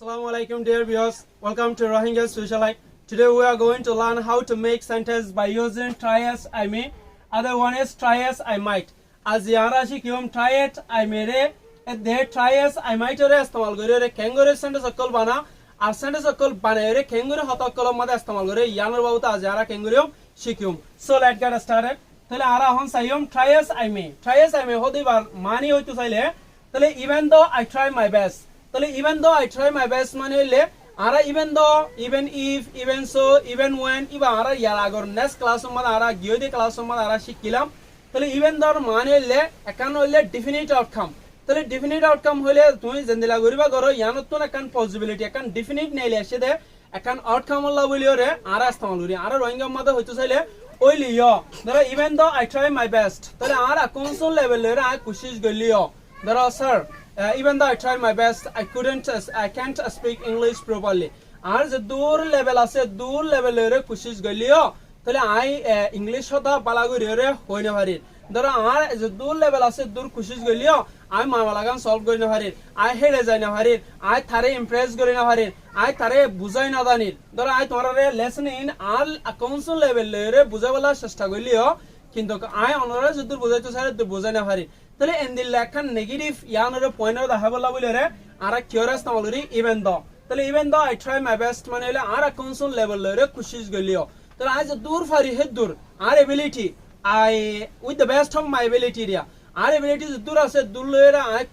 Assalamu alaikum dear viewers, welcome to Rohingya Socialite. Today we are going to learn how to make sentence by using try as I may. Other one is try as I might. As yara shikyum try it I may re they try as I might re istemal gore re kengore sentence akol bana ar sentence akol bana re kengore hota kol made istemal gore yanar babuta az yara kengore shikyum. So let's get started. Tale ara hon sayum try as I may. Try as I may hodi bar mani hoytu saile tale even though I try my best. Even though I try my best মানে হইলে আরা even though even if even so even when Iba Ara year agar next ক্লাসের মধ্যে আরা গিয়ে ক্লাসের মধ্যে আরা শিখলাম তাহলে even though মানে হইলে একান হইলে ডেফিনিট আউটকাম তাহলে ডেফিনিট আউটকাম হইলে তুমি জেন্দিলা করিবা করো ইয়ানতন একান পসিবিলিটি একান ডেফিনিট নেইলে এসে দে একান আউটকাম হল্লা বলিও রে আরা ইস্তেমাল করি আরা রোহিঙ্গা মধ্যে হইতো চাইলে ওইলিও ধরো even though I try my best তাহলে আরা কোনসন লেভেলে রে আই কোশিশ গলিও ধরো sir even though I tried my best, I can't speak English properly. আর যে দূর লেভেল আছে দূর লেভেলের কোশিশ গলিও তাহলে আই ইংলিশ হতা বালাগুরি রে হই না পারি ধরো আর যে দূর লেভেল আছে দূর কোশিশ গলিও আই মামালাগান সলভ করি না পারি আই হেরে যাই না পারি আই থারে ইমপ্রেস করি না পারি আই থারে বুঝাই না জানি ধরো আই তোমার লেসন ইন আর কাউন্সিল লেভেলের বুঝাবলা চেষ্টা গলিও কিন্তু আই অনরে যদি বুঝাইতে চাই তো বুঝাই না পারি তাহলে এন্দিল লেখান নেগেটিভ ইয়ানরে পয়েন্টর দেখাবলা বলি রে আর কিউরিয়াস নামলরি ইভেন দ তাহলে even the I try my best মানে হলে আর কাউন্সিল লেভেল রে কোশিশ গলিও তাহলে আই যে দূর ফারি হে দূর আর ability I with the best of my ability রিয়া আর এবিলিটি যে দূর আছে দূর লরে আই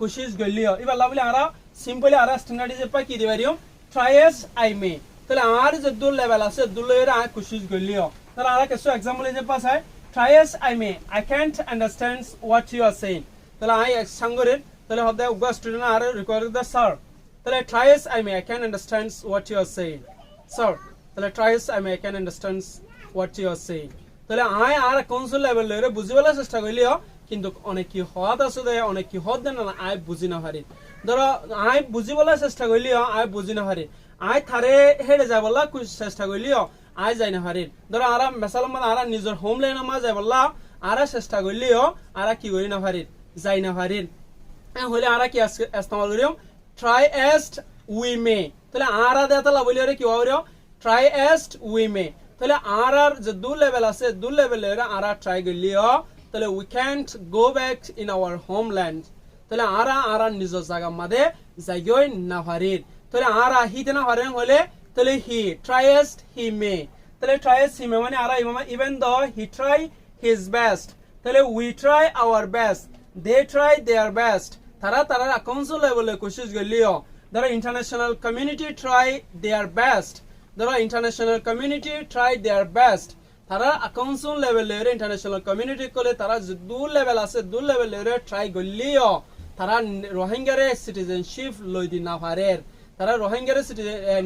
কোশিশ গলিও এবার লাভলি আর সিম্পলি আর স্ট্যান্ডার্ডাইজ পাই কি দিবারিও ট্রাই এস আই মে তাহলে আর যে দূর লেভেল আছে দূর লরে আই কোশিশ গলিও তাহলে আর কিছু एग्जांपल যে পাস হয় try as I may I can't understand what you are saying তাহলে আই সঙ্গরে তাহলে হদে উগা student are require the sir তাহলে try as I may I can't understand what you are saying sir তাহলে try as I may I can't understand what you are saying তাহলে I R কোনসল level রে বুঝিবলা চেষ্টা কইলিও কিন্তু অনেক কি হদ আছে দে অনেক কি হদ না আই বুঝি না পারি ধরো আই বুঝিবলা চেষ্টা কইলিও আই বুঝি না পারি আই থারে হেডে যাবলা চেষ্টা কইলিও আই যাই না পারি ধরো আরা মেসালাম আরা নিজের হোম লাইন মা যাই বললা আরা চেষ্টা করলিও আরা কি করি না পারি যাই না পারি হলে আরা কি ইস্তেমাল করিও ট্রাই এস্ট উই মে তাহলে আরা দেতালা বলি রে কি হইরো ট্রাই এস্ট উই মে তাহলে আর যে দু লেভেল আছে দু লেভেলের আরা ট্রাই করলিও তাহলে we can't go back in our homeland তাহলে আরা নিজের জায়গা মাদে যাইগই না পারি তাহলে আরা হিতে না পারেন হলে তাহলে he tries he may তাহলে tries he may মানে আরা even though he try his best তাহলে we try our best they try their best তারা কাউন্সিল লেভেলে কোশিশ গলিও ধরো international community try their best ধরো international community try their best তারা council লেভেলের ইন্টারন্যাশনাল কমিউনিটি কোলে তারা দু লেভেল আছে দু লেভেলের ট্রাই গলিও তারা রোহিঙ্গারে সিটিজেনশিপ লই দি না পারে তারা রোহিঙ্গার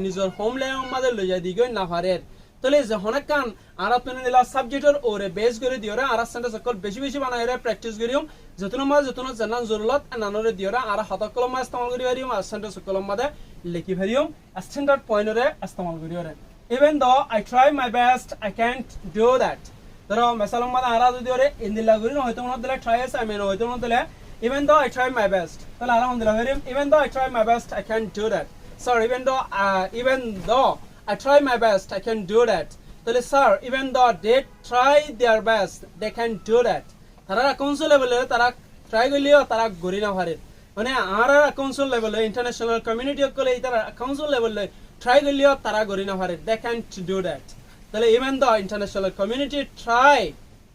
নিজের হোমল্যান্ড মাঝে লই যাই দিগই না পারে তাহলে যে হনাকান আর আপনি দিলা সাবজেক্টর ওরে বেস করে দিওরা আর সেন্টেন্স সকল বেশি বানাই রে প্র্যাকটিস করিও যতন মাঝে যতন জানান জরুরত নানরে দিওরা আর হাত কলম মাঝে ইস্তেমাল করি পারিও আর সেন্টেন্স কলম মাঝে লিখি পারিও স্ট্যান্ডার্ড পয়েন্টরে ইস্তেমাল করিও রে even though I try my best I can't do that ধরো মেসালাম মাঝে আর যদি ওরে ইন্দিলা করি না হয়তো মনে দিলা ট্রাই এস আই মেন হয়তো মনে দিলা even though I try my best তাহলে আর দিলা even though I try my best I can't do that sir even though I try my best I can do that তাহলে sir even though they try their best they can do that তারা council লেভেলে তারা try করলেও তারা গরি না পারে মানে আর কাউন্সিল লেভেলে ইন্টারন্যাশনাল কমিউনিটি কোলে তারা কাউন্সিল লেভেলে ট্রাই করলেও তারা গরি না পারে they can't do that তাহলে even though international community try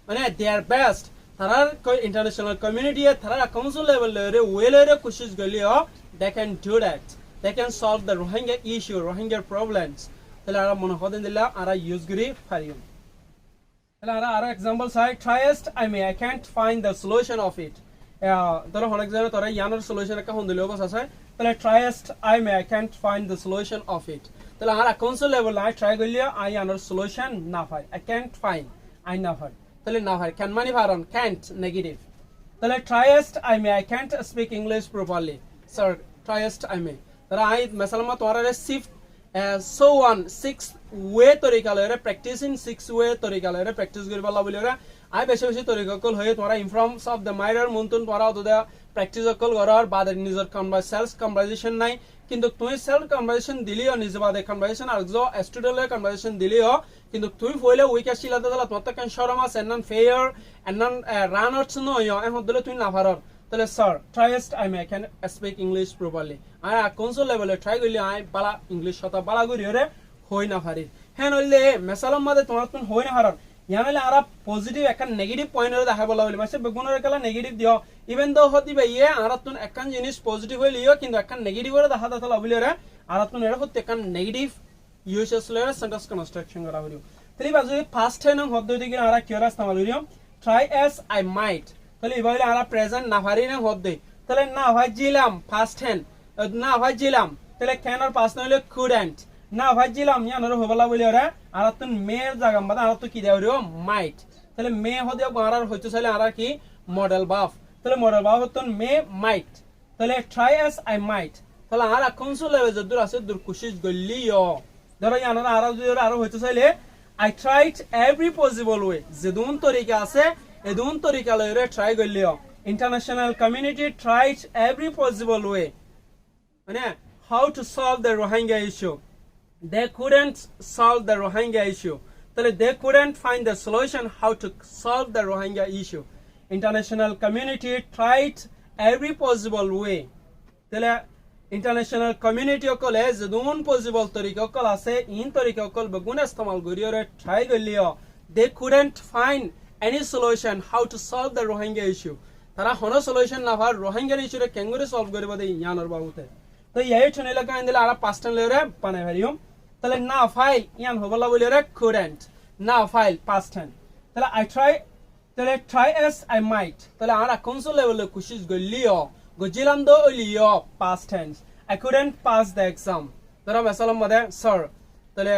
মানে their best তারা ইন্টারন্যাশনাল কমিউনিটি তারা কাউন্সিল লেভেলে ওয়েলেরে কোশিশ করলেও they can do that they can solve the Rohingya issue, Rohingya problems. তাহলে আমরা মনে হতেন দিলা আমরা ইউজ করি পারিও তাহলে আমরা আরো एग्जांपल চাই tryest I may I can't find the solution of it ধরো অনেক জায়গায় তোরা ইয়ানোর সলিউশন একটা হন দিলেও আছে তাহলে tryest I may I can't find the solution of it তাহলে আমরা কাউন্সিল লেভেল আই ট্রাই করলিও আই ইয়ানোর সলিউশন না পাই I can't find আই না পাই তাহলে না পাই ক্যান মানে পারন can't নেগেটিভ তাহলে tryest I may I can't speak English properly sir tryest I may তারা আই মেসালামা তোমারে শিফট so on 6 way তরিকা লরে প্র্যাকটিস ইন 6 way তরিকা লরে প্র্যাকটিস করিবা বলিরা আই বেশি তরিকা কল হয়ে তোমরা ইনফ্রমস অফ দ্য মাইরার মন্তন তোমরা ওদা প্র্যাকটিস অকল করার বাদে নিজের সেলফ কনভারসেশন নাই কিন্তু তুই সেলফ কনভারসেশন দিলিও নিজে বাদে কনভারসেশন আর যে স্টুডেন্টের কনভারসেশন দিলিও কিন্তু তুই ফইলে উইক আসিলা তাহলে তোমার কেন শরম আছে এন্ড ফেয়ার এন্ড রান আউটস নয় এখন দিলে তুই না পারর তাহলে স্যার ট্রাইস্ট I can speak English properly আই কনসোল লেভেলে ট্রাই করলে আই বালা ইংলিশ কথা বালা করি রে হই না পারি হ্যাঁ নইলে মেসালাম মাদে তোমার তুই হই না পারর ইয়ানলে আরা পজিটিভ একটা নেগেটিভ পয়েন্ট দেখা বলা হইলে মাসে বেগুনের কালা নেগেটিভ দিও ইভেন দো হতি বে ইয়ে আরা তুন একখান জিনিস পজিটিভ হইলিও কিন্তু একখান নেগেটিভ করে দেখা দাতা লাভিলে রে আরা তুন এর হতে একখান নেগেটিভ ইউজেস লে সেন্টেন্স কনস্ট্রাকশন করা হইলো তাহলে বাজু ফার্স্ট টাইম হদ্দ দিকে আরা কিরা ইস্তেমাল হইলো ট্রাই অ্যাজ আই মাইট তাহলে ইবাইলে আরা প্রেজেন্ট না পারি না হদ্দে তাহলে না ভাজিলাম ফার্স্ট হ্যান্ড না ভাজিলাম তাহলে ক্যান আর পাস না হইলে কুডন্ট না ভাজিলাম ইয়ানর হবলা বলি ওরা আর তুন মেয়ের জায়গা বাদা আর তো কি দেও রে মাইট তাহলে মে হদে আর হইতো চাইলে আর কি মডেল বাফ তাহলে মডেল বাফ হতন মে মাইট তাহলে ট্রাই অ্যাজ আই মাইট তাহলে আর কনসোল লেভেল যদুর আছে দূর কোশিশ গলিও ধরো ইয়ানর আর যদি আর হইতো চাইলে I tried every possible way যে দুন তরিকা আছে এই দুন তরিকা লইরে ট্রাই গলিও international community tried every possible way মানে how to solve the Rohingya issue they couldn't solve the Rohingya issue. They couldn't find the solution how to solve the Rohingya issue. International community tried every possible way. International community okol is one possible tariqa okol ase in tariqa okol begun istemal goriore try golio. They couldn't find any solution how to solve the Rohingya issue. Tara hono solution na har Rohingya issue re kengore solve goribo de yanor babute. তো এই ঠনেলা কান দিলে আর past ten লেরে পানে ভ্যারিয়াম তাহলে না file ইয়ান হবলা বলি রে couldn't না ফাইল পাস্ট টেন তাহলে আই ট্রাই তাহলে ট্রাই এস আই মাইট তাহলে আর কনসোল লেভেলে কোশিশ গলিও গজিলাম দো লিও past tense I couldn't pass the exam ধরো মেসালাম মধ্যে স্যার তাহলে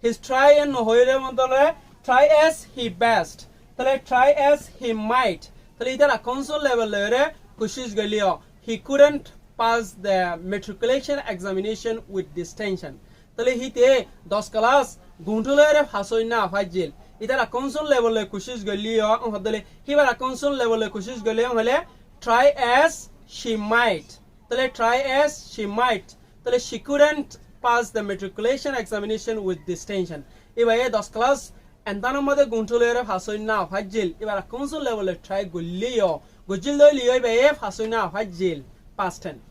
হিজ ট্রাই এন্ড হইরে মতলে ট্রাই এস হি বেস্ট তাহলে ট্রাই এস হি মাইট তাহলে ইদার কনসোল লেভেলে রে কোশিশ গলিও he couldn't pass the matriculation examination with distinction তাহলে হিতে 10 ক্লাস গুন্টুলের ফাসই না ফাজিল ইতারা কনসোল লেভেলে কোশিশ গলিও হদলে হিবার কনসোল লেভেলে কোশিশ গলিও হলে try as she might তাহলে try as she might তাহলে she couldn't pass the matriculation examination with distinction এবারে 10 ক্লাস এন্তানোর মধ্যে গুন্টুলের ফাসই না ফাজিল এবার কনসোল লেভেলে ট্রাই গলিও গজিল লিও বে ফাসই না ফাজিল past tense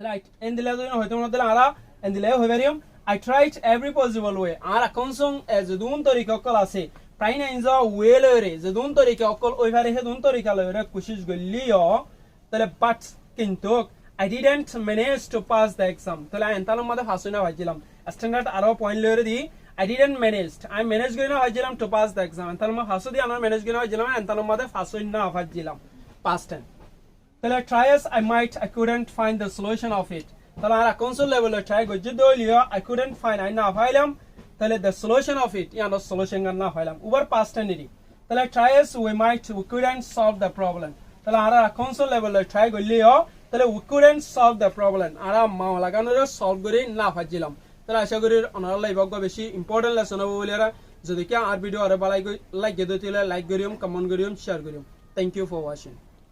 right and the level hoyto model ara and the level hoyarium I tried every possible way ara konsong as dun tarika kol ase praina inza welere je dun tarika kol oivare he dun tarika lere kushish golliyo tale but kintu I didn't manage to pass the exam tale entalo mode fasuna bajilam standard aro point lere di I didn't manage I managed gina bajilam to pass the exam entalo ma fasudi ana manage gina bajilam entalo mode fasuna bajilam past tense তাহলে try as I might I couldn't find the solution of it তাহলে আর কনসোল লেভেলে try গজি দলিও I couldn't find I না পাইলাম তাহলে the solution of it ইয়ানো সলিউশন না পাইলাম ওভার পাস্ট টেন্সি তাহলে try as we might we couldn't solve the problem তাহলে আর কনসোল লেভেলে ট্রাই গলিও তাহলে we couldn't solve the problem আর মা লাগানোর সলভ করে না পাইছিলাম তাহলে আশা করি অনার লাইভক বেশি ইম্পর্টেন্ট লেসন হবে বলে যদি কি আর ভিডিও আর ভালো লাইক দিতে লাইক করিম কমেন্ট করিম শেয়ার করিম থ্যাংক ইউ ফর ওয়াচিং